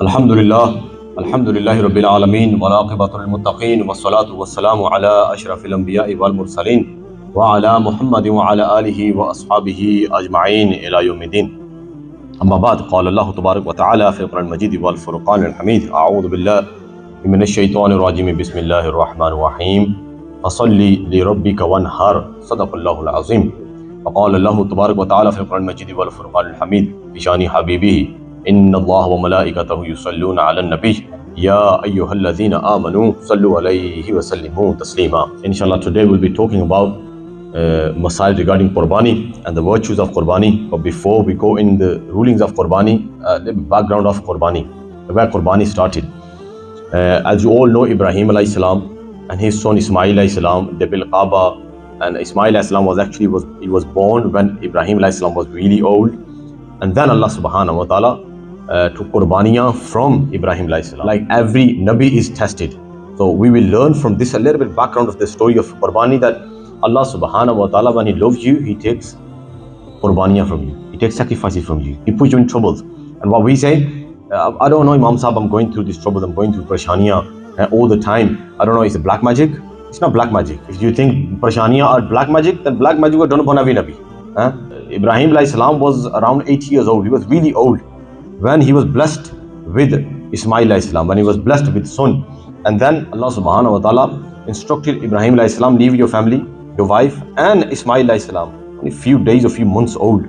Alhamdulillah, Alhamdulillahi Rabbil Alameen, wa aqibatul muttaqeen, wa salatu wa salamu ala ashrafil anbiya'i wal mursaleen, wa ala Muhammadin wa ala alihi wa ashabihi ajma'een ila yawmiddin. أما بعد قال الله تبارك وتعالى في القرآن المجيد والفرقان الحميد أعوذ بالله من الشيطان الرجيم بسم الله الرحمن الرحيم فصل لربك وانحر صدق الله العظيم وقال الله تبارك وتعالى في القرآن المجيد والفرقان الحميد بشان حبيبه إن الله وملائكته يصلون على النبي يا أيها الذين آمنوا صلوا عليه وسلموا تسليما. Inshallah, today we'll be talking about masail regarding Qurbani and the virtues of Qurbani. But before we go in the rulings of Qurbani, the background of Qurbani, where Qurbani started. As you all know, Ibrahim alayhi salam and his son Ismail alayhi salam, they built Kaaba, and Ismail alayhi salam was born when Ibrahim alayhi salam was really old, and then Allah subhanahu wa ta'ala took Qurbaniya from Ibrahim alayhi salam. Like every Nabi is tested. So we will learn from this a little bit background of the story of Qurbani, that Allah subhanahu wa ta'ala, when He loves you, He takes Qurbaniya from you. He takes sacrifices from you. He puts you in troubles. And what we say, I don't know, Imam Sahib, I'm going through this trouble, I'm going through prashaniya all the time. I don't know, is it black magic? It's not black magic. If you think prashaniya are black magic, then black magic was done upon every Nabi. Ibrahim alayhi salam was around 80 years old. He was really old when he was blessed with Ismail alayhi salam, when he was blessed with son. And then Allah subhanahu wa ta'ala instructed Ibrahim alayhi salam, leave your family, your wife, and Ismail alayhi salam, only a few days or few months old,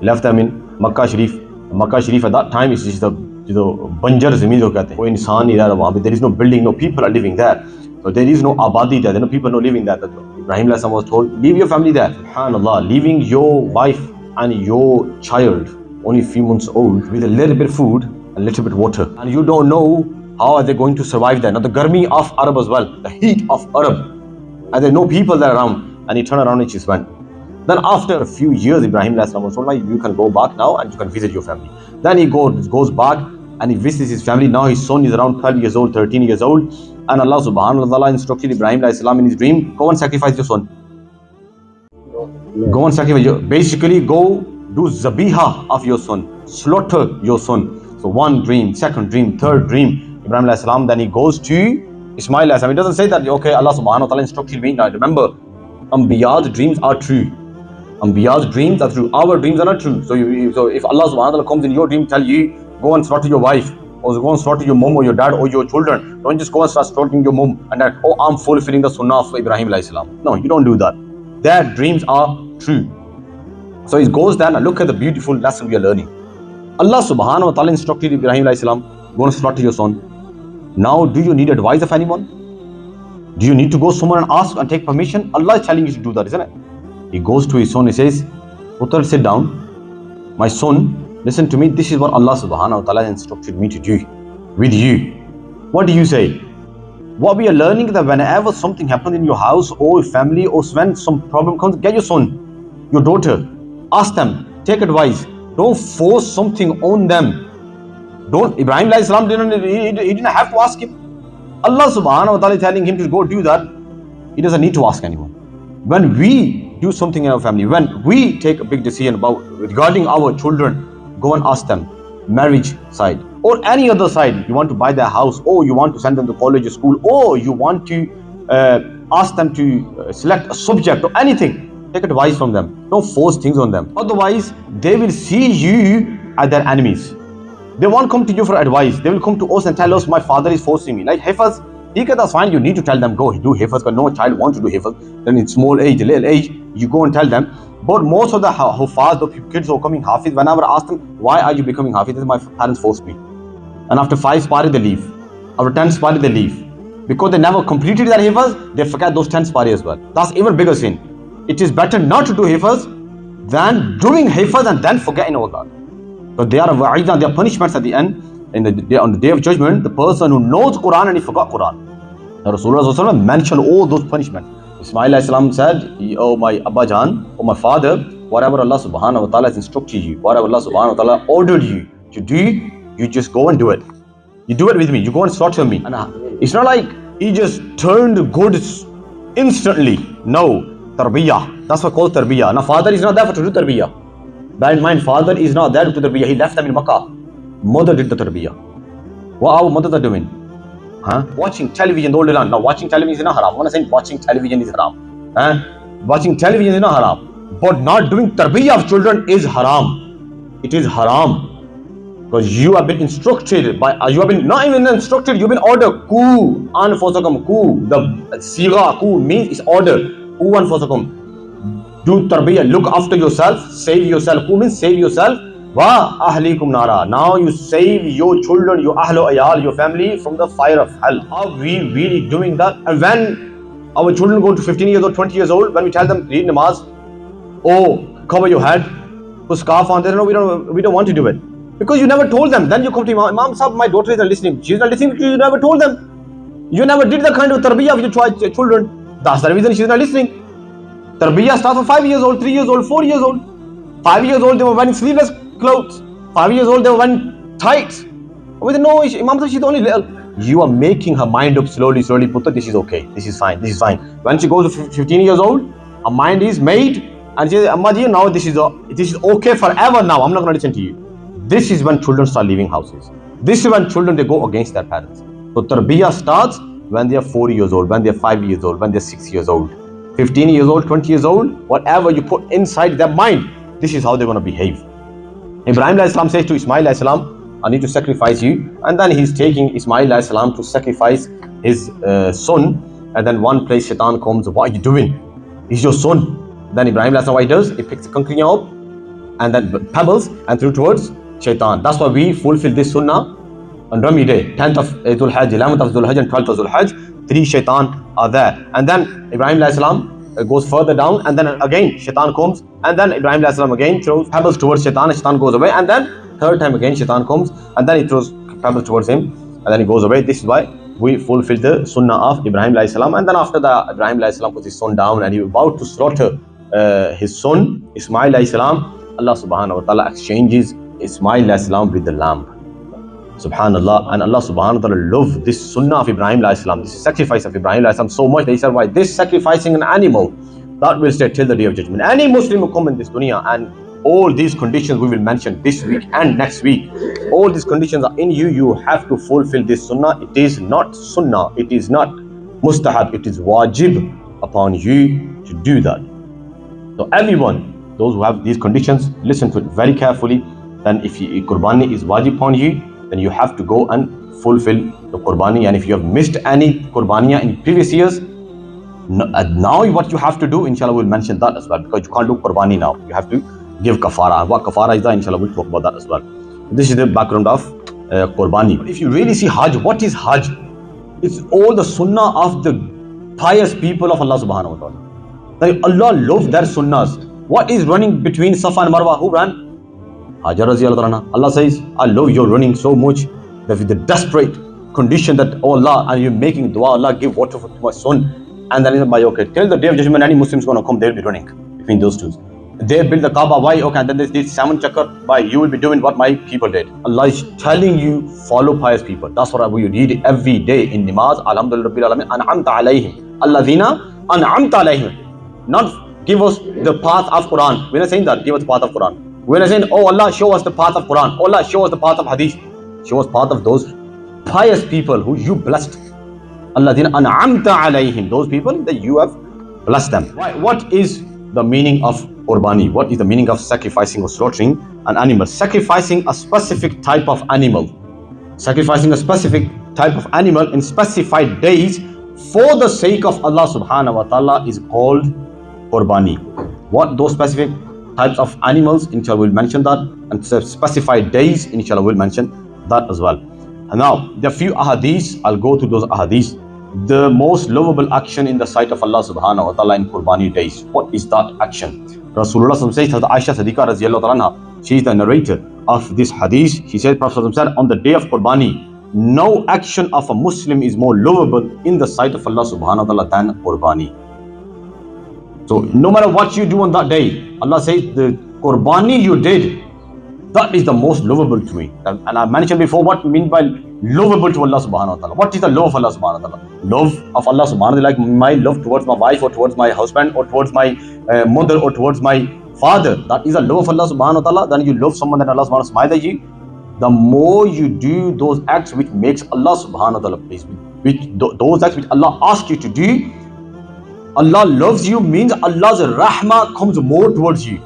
left them in Makkah Sharif. Makkah Sharif at that time is just the banjar zameen jo kehte hain, koi insaan nahi raha wahan pe, there is no building, no people are living there, so there is no abadi there, no people no living there. Ibrahim alayhi salam was told, leave your family there. Subhanallah, leaving your wife and your child, only a few months old, with a little bit of food, a little bit of water, and you don't know how are they going to survive there. Now the garmi of Arab as well, the heat of Arab, and there are no people there around, and he turned around and just went. Then after a few years, Ibrahim was told, you can go back now and you can visit your family. Then he goes back and he visits his family. Now his son is around 12 years old, 13 years old, and Allah subhanahu wa ta'ala instructed Ibrahim in his dream, go and sacrifice your son. Go and sacrifice. Basically, go do zabiha of your son, slaughter your son. So one dream, second dream, third dream, Ibrahim then he goes to Ismail. It doesn't say that, okay, Allah subhanahu wa ta'ala instructed me. Now remember, Anbiya's dreams are true. Anbiya's dreams are true. Our dreams are not true. So if Allah subhanahu wa ta'ala comes in your dream, tell you, go and slaughter your wife, or go and slaughter your mom or your dad or your children. Don't just go and start slaughtering your mom and that, oh, I'm fulfilling the sunnah of Ibrahim alayhi salam. No, you don't do that. Their dreams are true. So it goes there, and look at the beautiful lesson we are learning. Allah subhanahu wa ta'ala instructed Ibrahim alayhi salam, go and slaughter your son. Now, do you need advice of anyone? Do you need to go somewhere and ask and take permission? Allah is telling you to do that, isn't it? He goes to his son, he says, Putra, sit down. My son, listen to me. This is what Allah subhanahu wa ta'ala instructed me to do with you. What do you say? What we are learning is that whenever something happens in your house or family, or when some problem comes, get your son, your daughter, ask them, take advice. Don't force something on them. Ibrahim alayhi salam he didn't have to ask him. Allah subhanahu wa ta'ala is telling him to go do that. He doesn't need to ask anyone. When we do something in our family, when we take a big decision regarding our children, go and ask them, marriage side or any other side, you want to buy their house, or you want to send them to college or school, or you want to ask them to select a subject or anything, take advice from them. Don't force things on them. Otherwise, they will see you as their enemies. They won't come to you for advice. They will come to us and tell us, my father is forcing me. Like Hifaz, that's fine. You need to tell them, go do Hifaz, because no child wants to do Hifaz. Then in small age, little age, you go and tell them. But most of the Hufaz, the kids who are coming Hafiz, whenever I ask them, why are you becoming Hafiz? They say, my parents forced me. And after 5 pari, they leave. After 10 pari, they leave. Because they never completed their Hifaz, they forget those 10 pari as well. That's even bigger sin. It is better not to do Hifaz than doing Hifaz and then forgetting all that. So they are wa'idah, they are punishments at the end. On the day of judgment, the person who knows Quran and he forgot Quran. Now Rasulullah mentioned all those punishments. Ismail alayhi salam said, oh my Abba Jan, oh my father, whatever Allah subhanahu wa ta'ala has instructed you, whatever Allah subhanahu wa ta'ala ordered you to do, you just go and do it. You do it with me, you go and slaughter me. And it's not like he just turned good instantly. No, tarbiyah. That's what called tarbiyah. Now father is not there to do tarbiyah. Bear in mind, father is not there to do tarbiyah. He left them in Makkah. Mother did the tarbiyah. What our mothers are doing? Huh? Watching television all day long. Now, watching television is not haram. I'm not saying watching television is haram. Huh? Watching television is not haram. But not doing tarbiyah of children is haram. It is haram. Because you have been instructed by, you have been not even instructed, you've been ordered. Ku anfusakum. Ku, the siga, ku means it's order. Ku anfusakum. Do tarbiyah, look after yourself, save yourself. Ku means save yourself. Wa ahlikum nara. Now you save your children, your ahlo ayal, your family from the fire of hell. Are we really doing that? And when our children go to 15 years old, 20 years old, when we tell them read namaz, oh, cover your head, put scarf on, they don't know, we don't want to do it. Because you never told them. Then you come to Imam Sahib, my daughter is not listening. She's not listening because you never told them. You never did the kind of tarbiyah of your children. That's the reason she's not listening. Tarbiyah starts from 5 years old, 3 years old, 4 years old. 5 years old, they were wearing sleeveless clothes. 5 years old, they were wearing tights. With no, Imam Sahib, she's only little. You are making her mind up slowly, Putta, this is okay, this is fine, this is fine. When she goes to 15 years old, her mind is made, and she says, Amma ji, now this is okay forever now, I'm not going to listen to you. This is when children start leaving houses. This is when children, they go against their parents. So tarbiyah starts when they are 4 years old, when they are 5 years old, when they are 6 years old, 15 years old, 20 years old, whatever you put inside their mind, this is how they're going to behave. Ibrahim alayhi salam says to Ismail alayhi salam, I need to sacrifice you. And then he's taking Ismail alayhi salam to sacrifice his son. And then one place Shaitan comes, what are you doing? He's your son. Then Ibrahim alayhi salam, what he does, he picks the concrete up and then pebbles and threw towards Shaitan. That's why we fulfill this sunnah on Rami day, 10th of Dhul Hajj, 11th of Dhul Hajj and 12th of Dhul Hajj. 3 Shaitan are there. And then Ibrahim alayhi salam goes further down, and then again Shaitan comes, and then Ibrahim alayhi salam again throws pebbles towards Shaitan, and Shaitan goes away, and then third time again Shaitan comes, and then he throws pebbles towards him, and then he goes away. This is why we fulfill the sunnah of Ibrahim alayhi salam. And then after that, Ibrahim alayhi salam puts his son down, and he was about to slaughter his son Ismail alayhi salam. Allah subhanahu wa ta'ala exchanges Ismail alayhi salam with the lamb. Subhanallah. And Allah subhanahu wa ta'ala loved this sunnah of Ibrahim alayhi salam, this sacrifice of Ibrahim alayhi salam so much that he said, why this sacrificing an animal, that will stay till the day of judgment. Any Muslim will come in this dunya, and all these conditions we will mention this week and next week, all these conditions are in you. You have to fulfill this sunnah. It is not sunnah, it is not mustahab, it is wajib upon you to do that. So everyone, those who have these conditions, listen to it very carefully. Then if Qurbani is wajib upon you, then you have to go and fulfill the Qurbani. And if you have missed any Qurbaniya in previous years, now what you have to do, inshallah we'll mention that as well, because you can't do Qurbani now. You have to give kafara. What kafara is that? Inshallah we'll talk about that as well. This is the background of Qurbani. But if you really see Hajj, what is Hajj? It's all the sunnah of the pious people of Allah subhanahu wa ta'ala. Like Allah loves their sunnahs. What is running between Safa and Marwa? Who ran? Hajar radiyallahu anha. Allah says, I love your running so much that with the desperate condition that, oh Allah, and you're making dua, Allah give water to my son. And then it's like, okay, till the day of judgment, any Muslims going to come, they'll be running between those two. They build the Kaaba, why? Okay, and then they did 7 chakra, why? You will be doing what my people did. Allah is telling you, follow pious people. That's what we read every day in namaz. Alhamdulillah Rabbil Alamin, an'amta alayhim. Alladhina an'amta alayhim. Not give us the path of Quran. We're not saying that, give us the path of Quran. We're not saying, oh Allah, show us the path of Quran. Oh Allah, show us the path of Hadith. Show us path of those pious people who you blessed. Alladhina an'amta alayhim. Those people that you have blessed them. Why? What is the meaning of Qurbani? What is the meaning of sacrificing or slaughtering an animal? Sacrificing a specific type of animal. Sacrificing a specific type of animal in specified days for the sake of Allah subhanahu wa ta'ala is called Qurbani. What those specific types of animals, inshallah we'll mention that, and specified days, inshallah we'll mention that as well. And now, there are few ahadiths, I'll go through those ahadiths. The most lovable action in the sight of Allah subhanahu wa ta'ala in Qurbani days. What is that action? Rasulullah says, Aisha Siddiqa radiyallahu anha, she is the narrator of this hadith. She said, Prophet said, on the day of Qurbani, no action of a Muslim is more lovable in the sight of Allah subhanahu wa ta'ala than Qurbani. So no matter what you do on that day, Allah says the Qurbani you did, that is the most lovable to me. And I mentioned before what I mean by lovable to Allah subhanahu wa ta'ala. What is the love of Allah subhanahu wa ta'ala? Love of Allah subhanahu wa ta'ala, like my love towards my wife or towards my husband or towards my mother or towards my father. That is the love of Allah subhanahu wa ta'ala. Then you love someone that Allah subhanahu wa ta'ala smiles at you. the more you do those acts which makes Allah subhanahu wa ta'ala pleased, those acts which Allah asks you to do, Allah loves you means Allah's rahmah comes more towards you.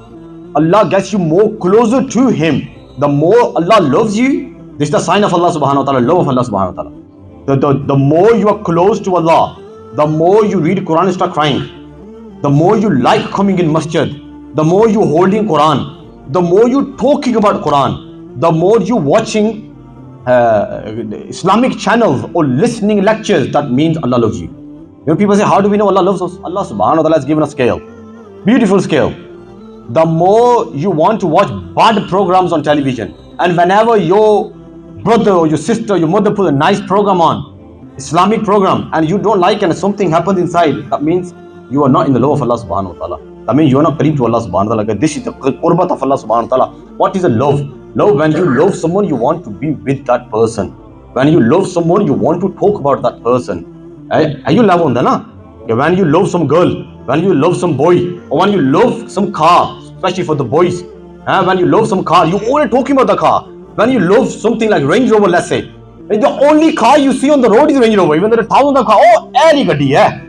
Allah gets you more closer to Him. The more Allah loves you, this is the sign of Allah subhanahu wa ta'ala, love of Allah subhanahu wa ta'ala. The more you are close to Allah, the more you read Quran and start crying, the more you like coming in masjid, the more you holding Quran, the more you talking about Quran, the more you watching Islamic channels or listening lectures, that means Allah loves you. You know, people say, how do we know Allah loves us? Allah subhanahu wa ta'ala has given a scale, beautiful scale. The more you want to watch bad programs on television, and whenever your brother or your sister, your mother put a nice program on, Islamic program, and you don't like and something happens inside, that means you are not in the love of Allah subhanahu wa ta'ala. That means you are not qareeb to Allah subhanahu wa ta'ala. This is the qurbat of Allah subhanahu wa ta'ala. What is a love? Love, when you love someone, you want to be with that person. When you love someone, you want to talk about that person. Are you love on that? When you love some girl, when you love some boy, or when you love some car, especially for the boys, when you love some car, you only talking about the car. When you love something like Range Rover, let's say, the only car you see on the road is Range Rover. Even there are thousands of cars, oh, any gadi hai.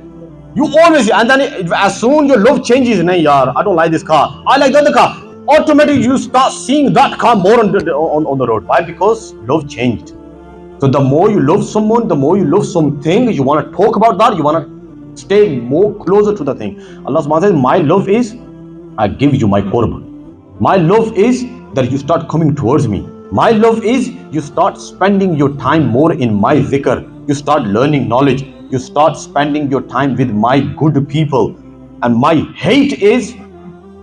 You always, and then as soon your love changes, nahi yaar, I don't like this car, I like the other car. Automatically you start seeing that car more on the road. Why? Because love changed. So the more you love someone, the more you love something, you want to talk about that, you want to stay more closer to the thing. Allah subhanahu wa ta'ala says, my love is, I give you my qurb. My love is that you start coming towards me. My love is you start spending your time more in my dhikr. You start learning knowledge. You start spending your time with my good people. And my hate is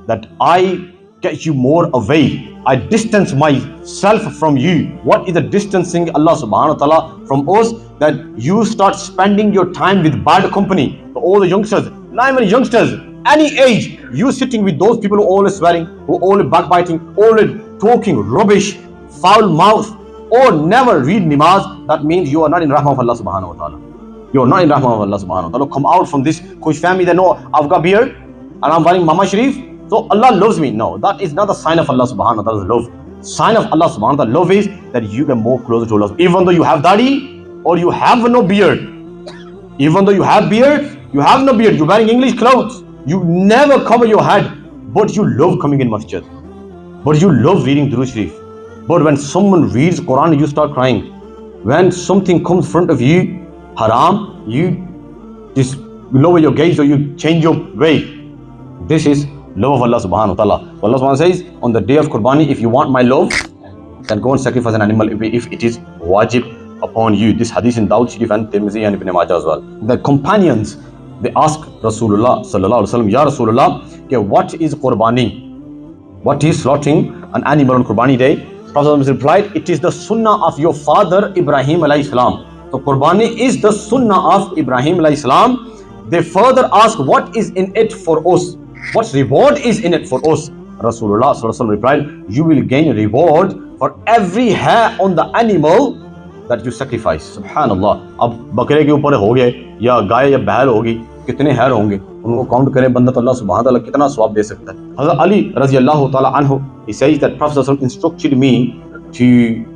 that I get you more away. I distance myself from you. What is the distancing Allah subhanahu wa ta'ala from us? That you start spending your time with bad company. So all the youngsters, not even youngsters, any age, you sitting with those people who are always swearing, who are always backbiting, always talking rubbish, foul mouth, or never read namaz, that means you are not in rahmah of Allah subhanahu wa ta'ala. You are not in rahmah of Allah subhanahu wa ta'ala. Come out from this Kush family that know I've got beard and I'm wearing Mama Sharif, so Allah loves me. No, that is not a sign of Allah subhanahu wa ta'ala's love. Sign of Allah subhanahu wa ta'ala's love is that you get more closer to Allah. Even though you have dadi or you have no beard, even though you have beard, you have no beard, you're wearing English clothes, you never cover your head, but you love coming in masjid, but you love reading Durood Sharif. But when someone reads Quran, you start crying. When something comes in front of you, haram, you just lower your gaze or you change your way. This is love of Allah subhanahu wa ta'ala. So Allah subhanahu wa ta'ala says, on the day of Qurbani, if you want my love, then go and sacrifice an animal if it is wajib upon you. This hadith in Dawud Sharif and Tirmidhi and Ibn Majah as well. The companions, they asked Rasulullah sallallahu alaihi wasallam, Ya Rasulullah, okay, what is Qurbani? What is slaughtering an animal on Qurbani day? Prophet replied, it is the sunnah of your father Ibrahim alayhi salam. So Qurbani is the sunnah of Ibrahim alayhi salam. They further asked, what is in it for us? What reward is in it for us? Rasulullah sallallahu alaihi wasallam replied, you will gain a reward for every hair on the animal that you sacrifice. Subhanallah. अब बकरे के ऊपर हो गए या गाय या बैल होगी, कितने हैर होंगे, उनको काउंट करें बंदा तो अल्लाह सुब्हानहू व तआला कितना सवाब दे सकता है. Hazrat Ali रज़ियल्लाहु ताला अन्हु, he says that Prophet instructed me to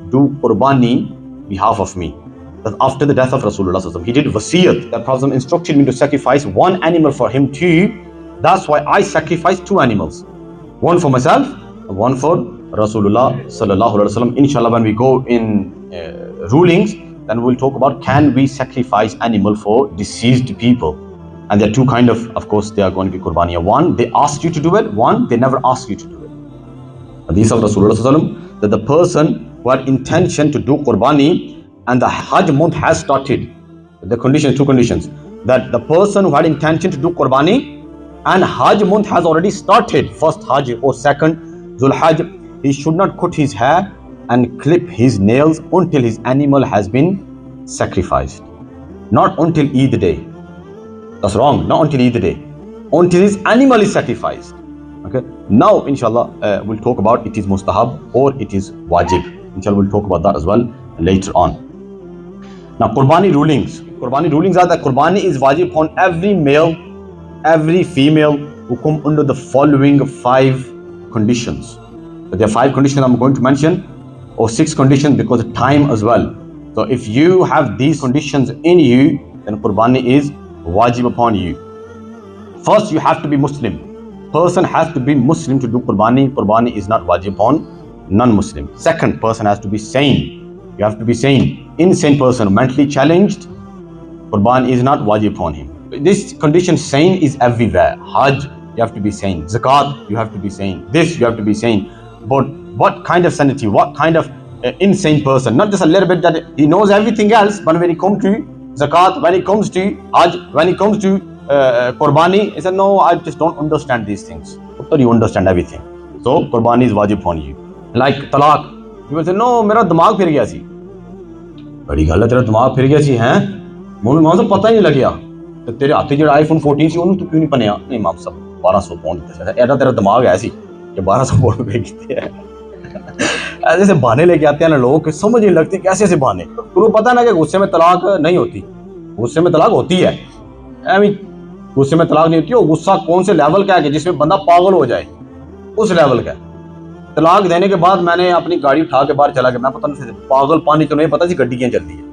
do Qurbani behalf of me. That after the death of Rasulullah, he did wasiyat. That Prophet instructed me to sacrifice one animal for him too. That's why I sacrificed two animals, one for myself and one for Rasulullah sallallahu alaihi wasallam. Inshallah, when we go in rulings, then we'll talk about can we sacrifice animal for deceased people. And there are two kind of course, they are going to be Qurbani. One, they ask you to do it. One, they never ask you to do it. Hadith of Rasulullah sallallahu alaihi wasallam, that the person who had intention to do Qurbani and the Hajj month has started, the conditions, two conditions, that the person who had intention to do Qurbani and Hajj month has already started, first Hajj or second Dhul Hajj, he should not cut his hair and clip his nails until his animal has been sacrificed. Not until Eid day. That's wrong. Not until Eid day. Until his animal is sacrificed. Okay. Now, inshallah, we'll talk about it is mustahab or it is wajib. Inshallah, we'll talk about that as well later on. Now, Qurbani rulings. Qurbani rulings are that Qurbani is wajib upon every male, every female who come under the following 5 conditions. There are 5 conditions I'm going to mention. or 6 conditions because of time as well. So if you have these conditions in you, then Qurbani is wajib upon you. First, you have to be Muslim. Person has to be Muslim to do Qurbani. Qurbani is not wajib upon non-Muslim. Second, person has to be sane. You have to be sane. Insane person, mentally challenged, Qurbani is not wajib upon him. This condition sane is everywhere. Hajj, you have to be sane. Zakat, you have to be sane. This, you have to be sane. But what kind of sanity, what kind of insane person? Not just a little bit that he knows everything else, but when it comes to Zakat, when it comes to Hajj, when it comes to Qurbani, he said, no, I just don't understand these things. But you understand everything. So Qurbani is wajib upon you. Like talaq, you will say, no, मेरा दिमाग फिर गया सी. बड़ी गल है, तेरा दिमाग फिर गया सी हैं? मुझे तो पता ही नहीं लग तो तेरे हाथ जो iPhone 14 सी ਉਹਨੂੰ ਤੂੰ ਕਿਉਂ ਨਹੀਂ ਬਣਿਆ? ਨਹੀਂ ਮਾਮ ਸਾਹਿਬ 1200 ਪਾਉਂਡ ਦਿੱਤਾ ਸੀ. ऐसा तेरा दिमाग है सी कि 1200 पाउंड पे कितने है. ऐसे से बहाने लेके आते हैं ना लोग, समझ नहीं लगती कैसे ऐसे बहाने. तुमको पता है ना कि गुस्से में तलाक नहीं होती. गुस्से में तलाक होती है. गुस्से में तलाक नहीं होती. वो गुस्सा कौन से लेवल का है कि जिसमें बंदा पागल हो जाए, उस लेवल का. तलाक देने के बाद मैंने अपनी गाड़ी उठा के बाहर चला गया. मैं पता नहीं पागल पानी तो नहीं पता जी गड्डी क्या चलती है.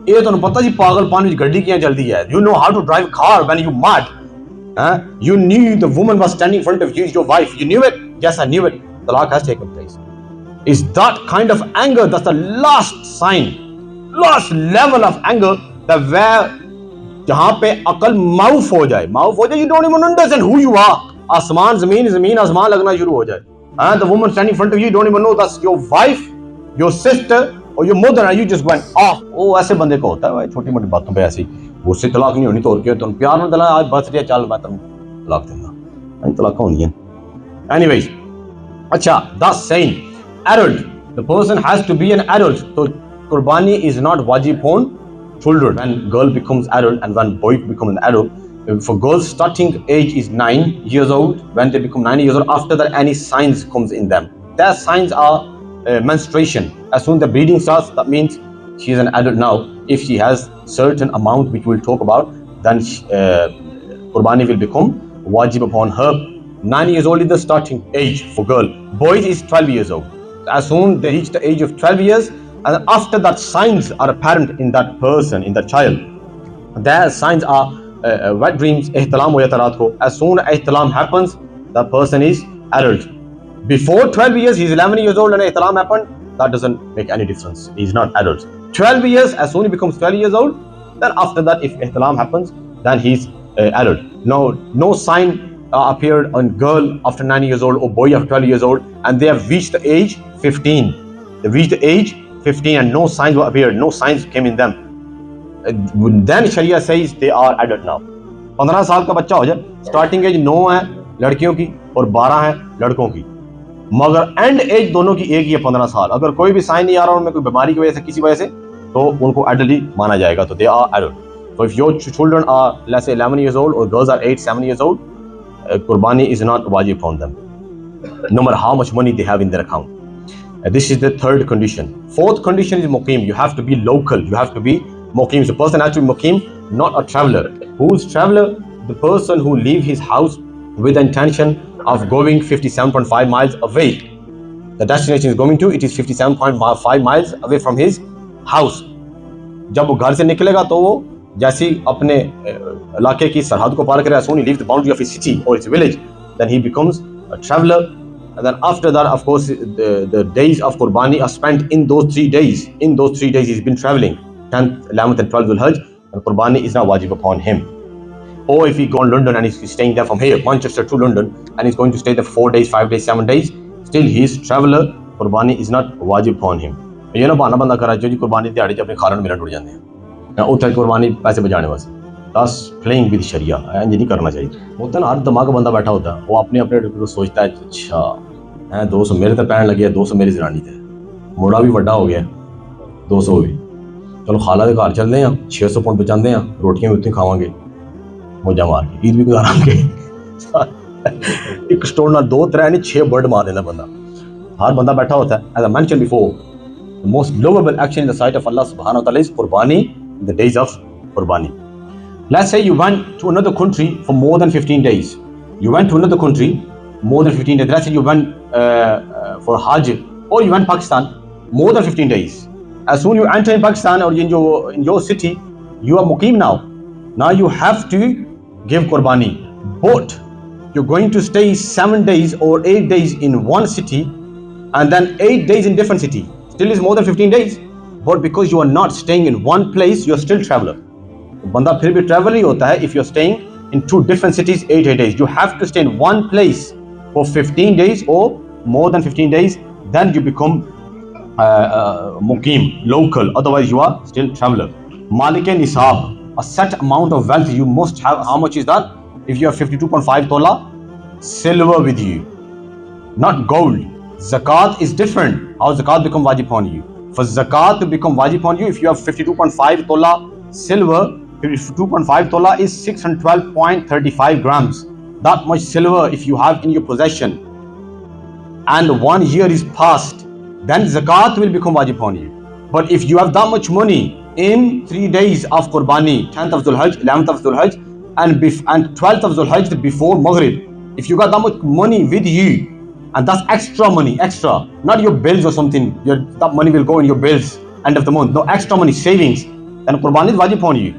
ये तो पता जी पागल पानी गड्डी क्या चलती है. You know how to drive car when you mad. You knew the woman was standing in front of you, your wife. You knew it. Yes, I knew it. Talaq has taken place. Is that kind of anger? That's the last sign, last level of anger. That where जहाँ पे अकल माउफ हो जाए, you don't even understand who you are. आसमान जमीन आसमान लगना शुरू हो जाए. The woman standing in front of you, you don't even know that's your wife, your sister, or your mother, and you just went off. वो ऐसे बंदे को होता है भाई, छोटी मोटी बातों पे ऐसी. उससे तलाक नहीं होनी तो और क्या. तुम प्यार में तलाक, आज बर्थडे चल मैं तुम तलाक दूंगा, नहीं तलाक होनी है. Anyways, अच्छा, that's saying adult. The person has to be an adult. So Qurbani is not wajib upon children. When girl becomes adult and when boy becomes an adult, for girls starting age is 9 years old. When they become 9 years old, after that any signs comes in them. Their signs are menstruation. As soon as the bleeding starts, that means she is an adult now. If she has certain amount, which we'll talk about, then Qurbani will become wajib upon her. 9 years old is the starting age for girl. Boys is 12 years old. As soon they reach the age of 12 years, and after that signs are apparent in that person, in that child. Their signs are wet dreams, ihtilam ho jata raat ko. As soon as ihtilam happens, the person is adult. Before 12 years, he's 11 years old and ihtilam happened, that doesn't make any difference. He's not adult. 12 years, as soon as he becomes 12 years old, then after that, if ihtilam happens, then he's adult. No sign appeared on girl after 9 years old or boy after 12 years old, and they have reached the age 15. They reached the age 15 and no signs were appeared, no signs came in them. Then Sharia says they are adult now. 15 साल का बच्चा हो जाए, starting as 9 है लड़कियों की और 12 है लड़कों की, मगर एंड एज दोनों की एक ही है 15 साल. अगर कोई भी साइन नहीं आ रहा उनमें, कोई बीमारी की वजह से, किसी वजह से, तो उनको एडल्ट ही माना जाएगा. तो they are adult. So if your children are, let's say, 11 years old or girls are 8, 7 years old, Qurbani is not wajib upon them, no matter how much money they have in their account. This is the third condition. Fourth condition is muqim. You have to be local. You have to be muqim. The person has to be muqim, not a traveler. Who is traveler? The person who leaves his house with the intention of going 57.5 miles away. The destination is going to, it is 57.5 miles away from his house. जब वो घर से निकलेगा तो वो जैसे अपने इलाके की सरहद को पार करे, as soon as he leaves the boundary of his city or his village, then he becomes a traveler. And then after that, of course, the days of Qurbani are spent in those 3 days. In those 3 days, he's been traveling. 10th, 11th, and 12th Hajj, and Qurbani is now wajib upon him. Or if he go in London and he's staying there from here, Manchester to London, and he's going to stay there for 4 days, 5 days, 7 days, still he is traveler. Qurbani is not wajib upon him. ये ना बहाना बंदा करा जो जी कुर्बानी दिहाड़ी च अपने खारन मिलन टुट जाते हैं, उत्थे कुर्बानी पैसे बचाने वास्ते. That's playing with Sharia. इंज नहीं करना चाहिए. होता ना हर दिमाग बंदा बैठा होता है, वो अपने अपने सोचता है, अच्छा है 200 मेरे तो पैन लगे, 200 मेरी जनानी थे, मुंडा भी वड्डा हो गया, 200 भी, चलो खाला के घर चलते हैं, 600 पौंड बचाते हैं, रोटियां भी उत्थे खावांगे, मौजा मार के ईद भी गुजारांगे. एक स्टोर ना 2-3 नहीं 6 बर्ड मार देना बंदा. हर बंदा बैठा होता है. As I mentioned before, the most lovable action in the sight of Allah subhanahu wa ta'ala is Qurbani, in the days of Qurbani. Let's say you went to another country for more than 15 days. You went to another country more than 15 days. Let's say you went for Hajj, or you went Pakistan, more than 15 days. As soon you enter in Pakistan or in your city, you are muqim now. Now you have to give Qurbani. But you're going to stay 7 days or 8 days in one city and then 8 days in different city. Still is more than 15 days. But because you are not staying in one place, you're still traveler. Banda phir bhi travel hi hota hai if you're staying in 2 different cities 8 days. You have to stay in one place for 15 days or more than 15 days. Then you become muqim, local. Otherwise you are still traveler. Malik nisab, a set amount of wealth you must have. How much is that? If you have 52.5 tola silver with you, not gold. Zakat is different. How zakat become wajib on you? For zakat to become wajib on you, if you have 52.5 tola silver, 52.5 tola is 612.35 grams. That much silver if you have in your possession and 1 year is passed, then zakat will become wajib on you. But if you have that much money in 3 days of Qurbani, 10th of Dhul Hajj, 11th of Dhul Hajj and 12th of Dhul Hajj before Maghrib, if you got that much money with you, and that's extra money, extra, not your bills or something, that money will go in your bills end of the month, no, extra money, savings, then Qurbani is wajib on you.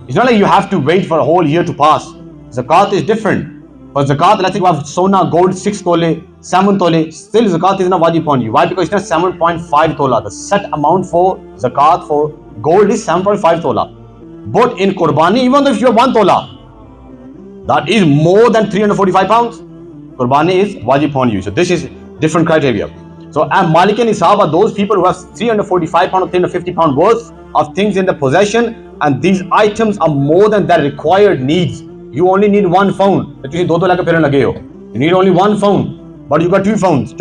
It's not like you have to wait for a whole year to pass. Zakat is different. For zakat, let's say you have sona, gold 6 tole, 7 tole, still zakat is not wajib on you. Why? Because it's not 7.5 tola. The set amount for zakat for gold is 7.5 tola. But in Qurbani, even if you have 1 tola, that is more than 345 pounds. Qurbani is wajib on you. So this is different criteria. So Malik and Nisab are those people who have 345 pound or 350 pound worth of things in the possession, and these items are more than their required needs. You only need 1 phone. You need only 1 phone, but you got 2 phones.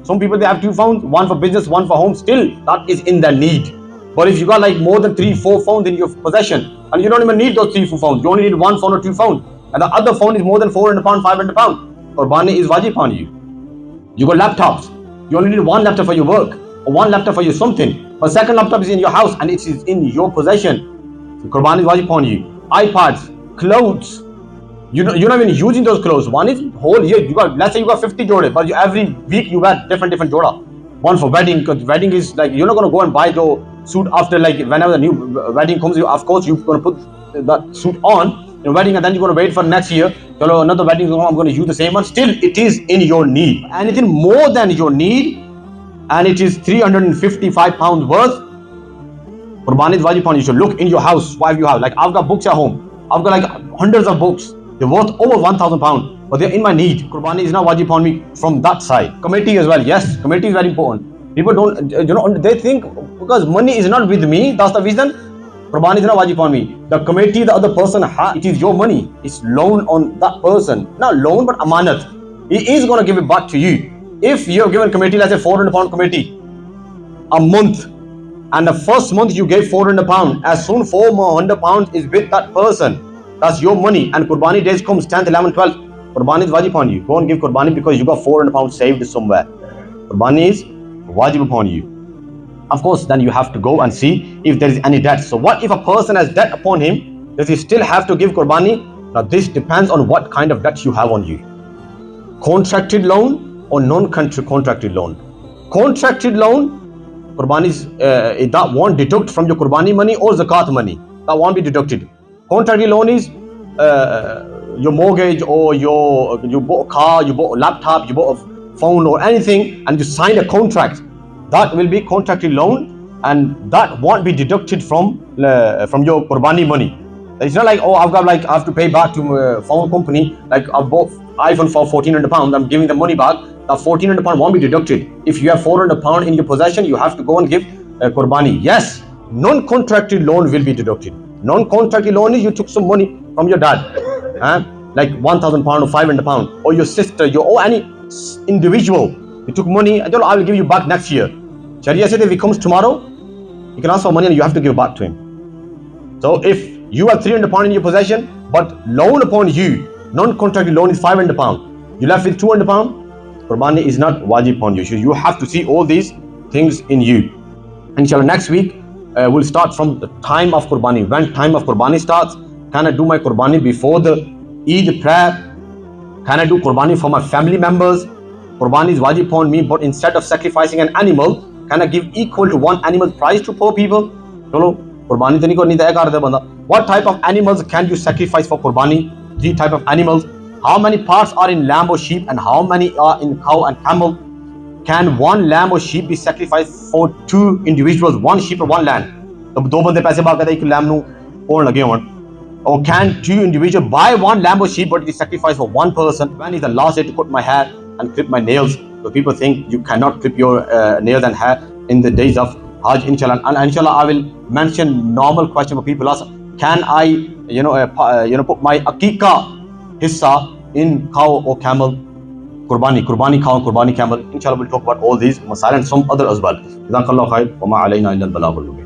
Some people they have 2 phones, 1 for business, 1 for home. Still, that is in their need. But if you got like more than 3-4 phones in your possession, and you don't even need those 3-4 phones, you only need 1 phone or 2 phones, and the other phone is more than 400 pound, 500 pound, Qurbani is wajib on you. You got laptops. You only need 1 laptop for your work or 1 laptop for your something. But second laptop is in your house and it is in your possession. So Qurbani is wajib on you. iPads, clothes. You're not even using those clothes. One is whole year. You got, let's say you got 50 jode, but every week you got different joda. One for wedding, because wedding is like you're not gonna go and buy the suit after like whenever the new wedding comes. Of course you're gonna put that suit on in wedding, and then you're gonna wait for next year. Another wedding, I'm gonna use the same one. Still, it is in your need. Anything more than your need, and it is 355 pounds worth, Qurbani is wajib on you. So look in your house, what you have. Like I've got books at home. I've got like hundreds of books. They're worth over 1,000 pounds, but they're in my need. Qurbani is not wajib on me from that side. Committee as well. Yes, committee is very important. People don't, they think because money is not with me, that's the reason Qurbani is not wajib on me. The committee, the other person, it is your money. It's loan on that person. Not loan, but amanat. He is going to give it back to you. If you have given committee, let's say 400 pound committee, a month, and the first month you gave 400 pound, as soon 400 pounds is with that person, that's your money. And Qurbani days comes 10th, 11th, 12th. Qurbani is wajib on you. Go and give Qurbani because you got 400 pounds saved somewhere. Qurbani is wajib upon you. Of course, then you have to go and see if there is any debt. So what if a person has debt upon him? Does he still have to give Qurbani? Now this depends on what kind of debt you have on you. Contracted loan or non-contracted loan. Contracted loan, Qurbani is, that won't deduct from your Qurbani money or zakat money. That won't be deducted. Contracted loan is your mortgage, or you bought a car, you bought a laptop, you bought a phone or anything, and you signed a contract. That will be contracted loan, and that won't be deducted from your Qurbani money. It's not like, oh, I have to pay back to a phone company. Like I bought iPhone for 1,400 pounds. I'm giving the money back. That 1,400 pound won't be deducted. If you have 400 pound in your possession, you have to go and give Qurbani. Yes, non-contracted loan will be deducted. Non-contracted loan is you took some money from your dad, like 1,000 pound or 500 pound, or your sister, or any individual. You took money, I will give you back next year. Sharia said if he comes tomorrow, you can ask for money and you have to give it back to him. So if you have 300 pound in your possession, but loan upon you, non-contracted loan is 500 pound, you left with 200 pound, Qurbani is not wajib on you. So you have to see all these things in you. Inshallah, next week we'll start from the time of Qurbani. When time of Qurbani starts, can I do my Qurbani before the Eid prayer? Can I do Qurbani for my family members? Qurbani is wajib upon me, but instead of sacrificing an animal, can I give equal to one animal price to poor people? Chalo, Qurbani to nahi karni, तय कर दे बंदा. What type of animals can you sacrifice for Qurbani? 3 type of animals. How many parts are in lamb or sheep, and how many are in cow and camel? Can one lamb or sheep be sacrificed for 2 individuals, one sheep or one lamb? तो दो बंदे पैसे भाग करते एक lamb नु कोण लगे होण. Or can 2 individuals buy one lamb or sheep, but it is sacrificed for one person? When is the last day to cut my hair and clip my nails? So people think you cannot clip your nails and hair in the days of Hajj, inshallah. And inshallah, I will mention normal question for people ask: can I, put my akika hissa in cow or camel? Qurbani cow, Qurbani camel. Inshallah, we'll talk about all these masail and some other as well. Jazakallah khair. Wa ma alayna illa al balagh al mubin.